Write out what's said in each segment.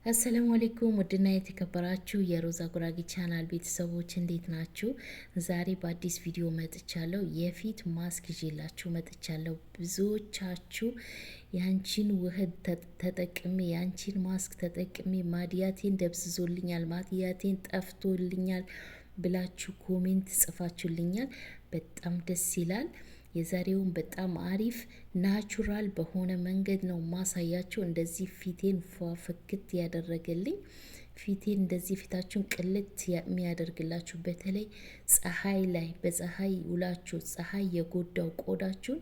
አሰላሙ አለይኩም ውድና የተከበራችሁ የሮዛ ጉራጌ ቻናል ቤተሰቦች እንዴት ናችሁ? ዛሬ በአዲስ ቪዲዮ መጥቻለሁ። የፊት ማስክ ይዤላችሁ መጥቻለሁ። ብዙዎቻችሁ ያንቺን ውህድ ተጠቅሜ ያንቺን ማስክ ተጠቅሜ ማዲያቴን ደብዝዞልኛል፣ ማዲያቴን ጠፍቶልኛል ብላችሁ ኮሜንት ጽፋችሁልኛል። በጣም ደስ ይላል። የዛሬውን በጣም አሪፍ ናቹራል በሆነ መንገድ ነው ማሳያችሁ። እንደዚህ ፊቴን ፍክት ያደረገልኝ ፊቴን እንደዚህ ፊታችሁን ቅልት የሚያደርግላችሁ በተለይ ፀሐይ ላይ በፀሐይ ውላችሁ ፀሐይ የጎዳው ቆዳችሁን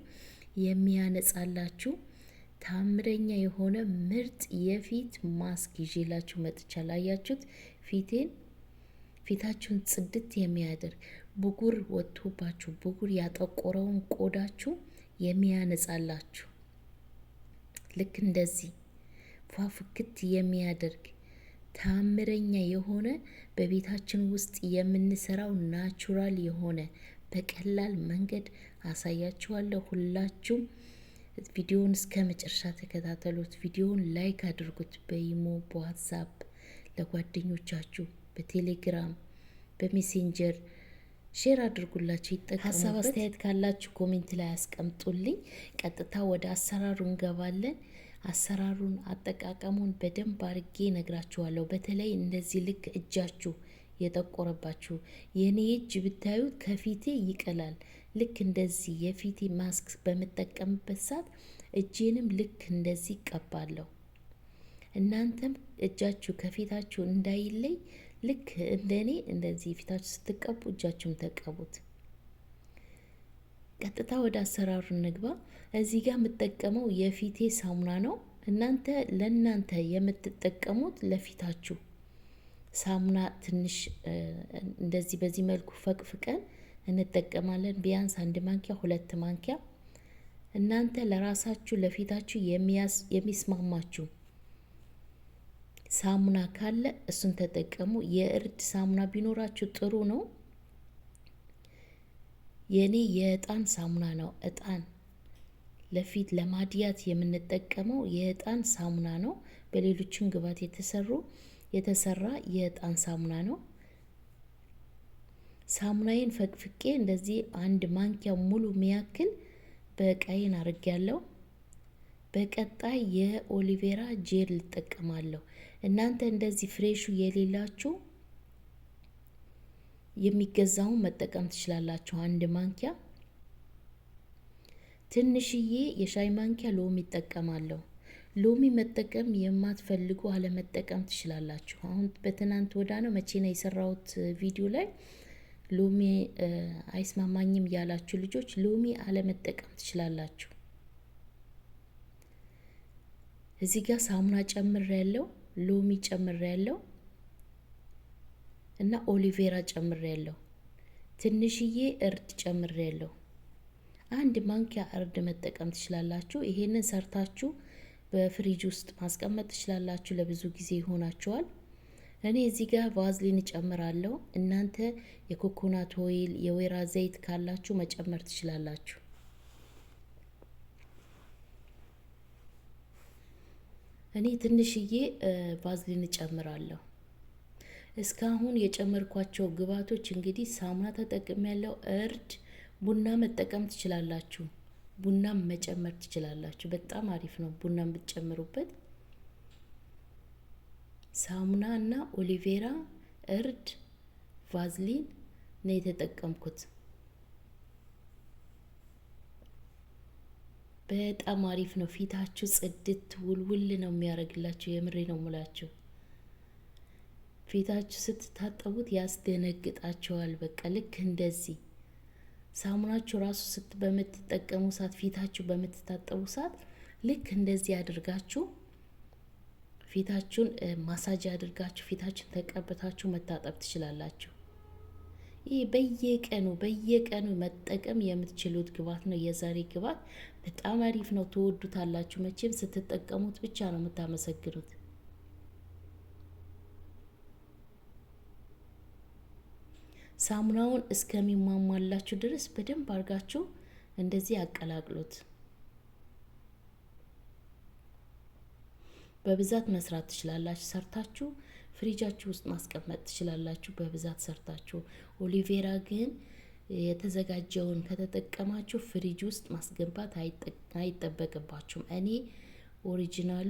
የሚያነጻላችሁ ታምረኛ የሆነ ምርጥ የፊት ማስክ ይዤላችሁ መጥቻለሁ። አያችሁት? ፊታችሁን ጽድት የሚያደርግ ብጉር ወጥቶባችሁ ብጉር ያጠቆረውን ቆዳችሁ የሚያነጻላችሁ ልክ እንደዚህ ፏፍክት የሚያደርግ ታምረኛ የሆነ በቤታችን ውስጥ የምንሰራው ናቹራል የሆነ በቀላል መንገድ አሳያችኋለሁ። ሁላችሁም ቪዲዮውን እስከ መጨረሻ ተከታተሉት። ቪዲዮውን ላይክ አድርጉት። በኢሞ በዋትሳፕ ለጓደኞቻችሁ በቴሌግራም በሜሴንጀር ሼር አድርጉላችሁ ይጠቀሙበት። ሀሳብ አስተያየት ካላችሁ ኮሜንት ላይ አስቀምጡልኝ። ቀጥታ ወደ አሰራሩ እንገባለን። አሰራሩን አጠቃቀሙን በደንብ አርጌ ነግራችኋለሁ። በተለይ እንደዚህ ልክ እጃችሁ የጠቆረባችሁ የኔ እጅ ብታዩት ከፊቴ ይቀላል። ልክ እንደዚህ የፊቴ ማስክ በመጠቀምበት ሰዓት እጄንም ልክ እንደዚህ ቀባለሁ። እናንተም እጃችሁ ከፊታችሁ እንዳይለይ ልክ እንደኔ እንደዚህ ፊታችሁ ስትቀቡ እጃችሁን ተቀቡት። ቀጥታ ወደ አሰራሩ እንግባ። እዚህ ጋር የምጠቀመው የፊቴ ሳሙና ነው። ለእናንተ የምትጠቀሙት ለፊታችሁ ሳሙና ትንሽ እንደዚህ በዚህ መልኩ ፈቅፍቀን እንጠቀማለን። ቢያንስ 1 ማንኪያ 2 ማንኪያ። እናንተ ለራሳችሁ ለፊታችሁ የሚስማማችሁ ሳሙና ካለ እሱን ተጠቀሙ። የእርድ ሳሙና ቢኖራችሁ ጥሩ ነው። የኔ የእጣን ሳሙና ነው። እጣን ለፊት ለማዲያት የምንጠቀመው የእጣን ሳሙና ነው። በሌሎችም ግብአት የተሰራ የእጣን ሳሙና ነው። ሳሙናዬን ፈቅፍቄ እንደዚህ 1 ማንኪያ ሙሉ ሚያክል በቃይን አርጌያለሁ። በቀጣይ የኦሊቬራ ጄል ልጠቀማለሁ። እናንተ እንደዚህ ፍሬሹ የሌላችሁ የሚገዛውን መጠቀም ትችላላችሁ። 1 ማንኪያ ትንሽዬ የሻይ ማንኪያ ሎሚ እጠቀማለሁ። ሎሚ መጠቀም የማትፈልጉ አለመጠቀም ትችላላችሁ። አሁን በትናንት ወዳ ነው መቼ ነው የሰራሁት ቪዲዮ ላይ ሎሚ አይስማማኝም ያላችሁ ልጆች ሎሚ አለመጠቀም ትችላላችሁ። እዚህ ጋር ሳሙና ጨምሬያለሁ፣ ሎሚ ጨምሬያለሁ እና ኦሊቬራ ጨምሬያለሁ። ትንሽዬ እርድ ጨምሬያለሁ። 1 ማንኪያ እርድ መጠቀም ትችላላችሁ። ይሄንን ሰርታችሁ በፍሪጅ ውስጥ ማስቀመጥ ትችላላችሁ። ለብዙ ጊዜ ይሆናችኋል። እኔ እዚህ ጋር ቫዝሊን ጨምራለሁ። እናንተ የኮኮናት ኦይል የወይራ ዘይት ካላችሁ መጨመር ትችላላችሁ። እኔ ትንሽዬ ቫዝሊን ጨምራለሁ። እስካሁን የጨመርኳቸው ግብአቶች እንግዲህ ሳሙና ተጠቅሜያለሁ። እርድ፣ ቡና መጠቀም ትችላላችሁ። ቡናም መጨመር ትችላላችሁ። በጣም አሪፍ ነው ቡናም ብትጨምሩበት። ሳሙና እና ኦሊቬራ፣ እርድ፣ ቫዝሊን ነው የተጠቀምኩት። በጣም አሪፍ ነው። ፊታችሁ ጽድት ውልውል ነው የሚያደርግላችሁ። የምሬ ነው ሙላችሁ። ፊታችሁ ስትታጠቡት ያስደነግጣችኋል። በቃ ልክ እንደዚህ ሳሙናችሁ ራሱ በምትጠቀሙ ሰዓት ፊታችሁ በምትታጠቡ ሰዓት ልክ እንደዚህ አድርጋችሁ ፊታችሁን ማሳጅ አድርጋችሁ ፊታችሁን ተቀብታችሁ መታጠብ ትችላላችሁ። ይህ በየቀኑ መጠቀም የምትችሉት ግብአት ነው። የዛሬ ግብአት በጣም አሪፍ ነው። ትወዱታላችሁ። መቼም ስትጠቀሙት ብቻ ነው የምታመሰግኑት። ሳሙናውን እስከሚሟሟላችሁ ድረስ በደንብ አድርጋችሁ እንደዚህ አቀላቅሉት። በብዛት መስራት ትችላላችሁ። ሰርታችሁ ፍሪጃችሁ ውስጥ ማስቀመጥ ትችላላችሁ፣ በብዛት ሰርታችሁ። ኦሊቬራ ግን የተዘጋጀውን ከተጠቀማችሁ ፍሪጅ ውስጥ ማስገባት አይጠበቅባችሁም። እኔ ኦሪጂናሉ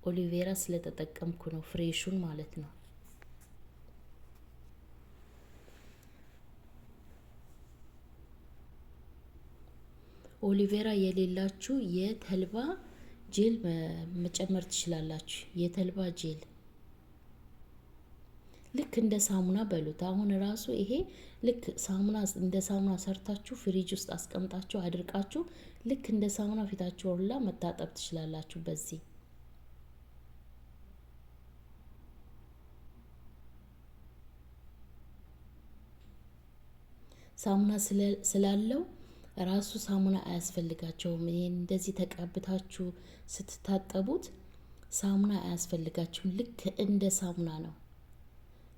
ኦሊቬራ ስለተጠቀምኩ ነው፣ ፍሬሹን ማለት ነው። ኦሊቬራ የሌላችሁ የተልባ ጄል መጨመር ትችላላችሁ። የተልባ ጄል ልክ እንደ ሳሙና በሉት። አሁን ራሱ ይሄ ልክ ሳሙና እንደ ሳሙና ሰርታችሁ ፍሪጅ ውስጥ አስቀምጣችሁ አድርቃችሁ ልክ እንደ ሳሙና ፊታችሁ ሁላ መታጠብ ትችላላችሁ በዚህ። ሳሙና ስላለው ራሱ ሳሙና አያስፈልጋቸውም። ይሄን እንደዚህ ተቀብታችሁ ስትታጠቡት ሳሙና አያስፈልጋችሁም። ልክ እንደ ሳሙና ነው።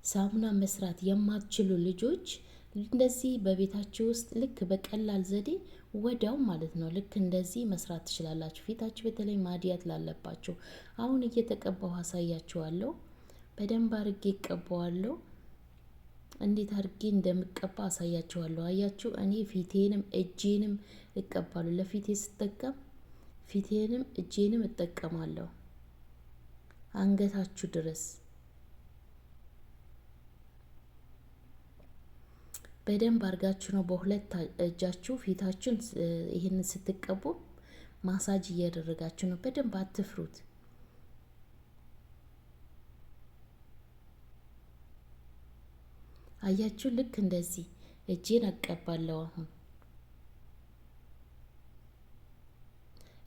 ሳሙና መስራት የማትችሉ ልጆች እንደዚህ በቤታችሁ ውስጥ ልክ በቀላል ዘዴ ወዲያው ማለት ነው ልክ እንደዚህ መስራት ትችላላችሁ። ፊታችሁ በተለይ ማዲያት ላለባችሁ አሁን እየተቀባው አሳያችኋለሁ። በደንብ አድርጌ እቀባዋለሁ። እንዴት አድርጌ እንደምቀባ አሳያችኋለሁ። አያችሁ፣ እኔ ፊቴንም እጄንም እቀባለሁ። ለፊቴ ስጠቀም ፊቴንም እጄንም እጠቀማለሁ አንገታችሁ ድረስ። በደንብ አድርጋችሁ ነው በሁለት እጃችሁ ፊታችሁን ይሄንን ስትቀቡ ማሳጅ እያደረጋችሁ ነው። በደንብ አትፍሩት። አያችሁ፣ ልክ እንደዚህ እጄን አቀባለሁ። አሁን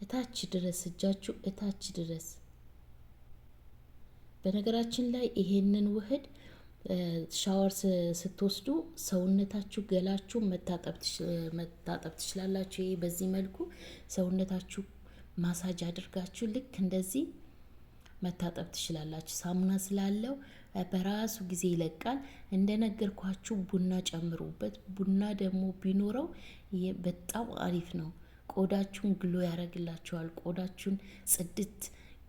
እታች ድረስ እጃችሁ እታች ድረስ። በነገራችን ላይ ይሄንን ውህድ ሻወር ስትወስዱ ሰውነታችሁ ገላችሁ መታጠብ ትችላላችሁ። ይሄ በዚህ መልኩ ሰውነታችሁ ማሳጅ አድርጋችሁ ልክ እንደዚህ መታጠብ ትችላላችሁ። ሳሙና ስላለው በራሱ ጊዜ ይለቃል። እንደነገርኳችሁ ቡና ጨምሩበት። ቡና ደግሞ ቢኖረው በጣም አሪፍ ነው። ቆዳችሁን ግሎ ያደርግላችኋል። ቆዳችሁን ጽድት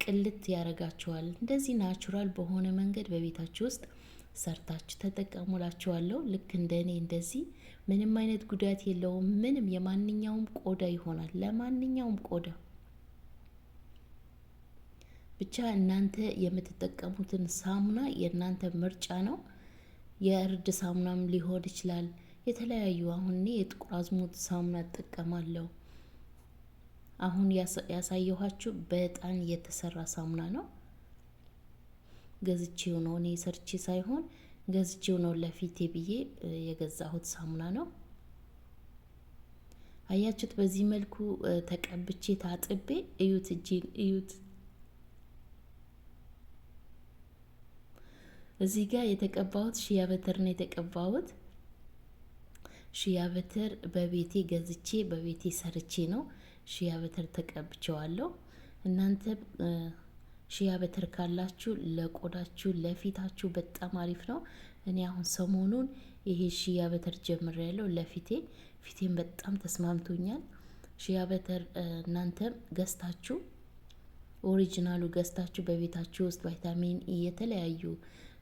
ቅልት ያደርጋችኋል። እንደዚህ ናቹራል በሆነ መንገድ በቤታችሁ ውስጥ ሰርታችሁ ተጠቀሙላችኋለሁ። ልክ እንደኔ እንደዚህ ምንም አይነት ጉዳት የለውም። ምንም የማንኛውም ቆዳ ይሆናል፣ ለማንኛውም ቆዳ። ብቻ እናንተ የምትጠቀሙትን ሳሙና የእናንተ ምርጫ ነው። የእርድ ሳሙናም ሊሆን ይችላል። የተለያዩ አሁን እኔ የጥቁር አዝሙድ ሳሙና እጠቀማለሁ። አሁን ያሳየኋችሁ በዕጣን የተሰራ ሳሙና ነው። ገዝቼው ነው፣ እኔ ሰርቼ ሳይሆን ገዝቼው ነው ለፊቴ ብዬ የገዛሁት ሳሙና ነው። አያችሁት? በዚህ መልኩ ተቀብቼ ታጥቤ እዩት፣ እጄን እዩት። እዚህ ጋር የተቀባሁት ሺያ በተር ነው የተቀባሁት። ሺያ በተር በቤቴ ገዝቼ በቤቴ ሰርቼ ነው ሺያ በተር ተቀብቼዋለሁ። እናንተ ሺያ በተር ካላችሁ ለቆዳችሁ ለፊታችሁ በጣም አሪፍ ነው። እኔ አሁን ሰሞኑን ይሄ ሺያ በተር ጀምሬያለሁ ለፊቴ። ፊቴን በጣም ተስማምቶኛል። ሺያ በተር እናንተም ገዝታችሁ ኦሪጂናሉ ገዝታችሁ በቤታችሁ ውስጥ ቫይታሚን ኢ የተለያዩ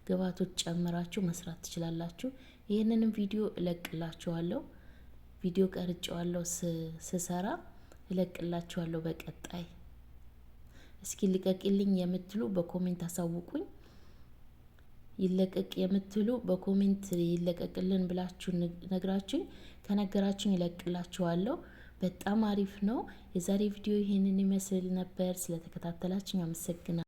ግብአቶች ጨምራችሁ መስራት ትችላላችሁ። ይህንንም ቪዲዮ እለቅላችኋለሁ። ቪዲዮ ቀርጬዋለሁ ስሰራ እለቅላችኋለሁ በቀጣይ። እስኪ ልቀቅልኝ የምትሉ በኮሜንት አሳውቁኝ። ይለቀቅ የምትሉ በኮሜንት ይለቀቅልን ብላችሁ ነግራችሁ ከነገራችሁ ይለቅላችኋለሁ። በጣም አሪፍ ነው። የዛሬ ቪዲዮ ይሄንን ይመስል ነበር። ስለተከታተላችሁ አመሰግናለሁ።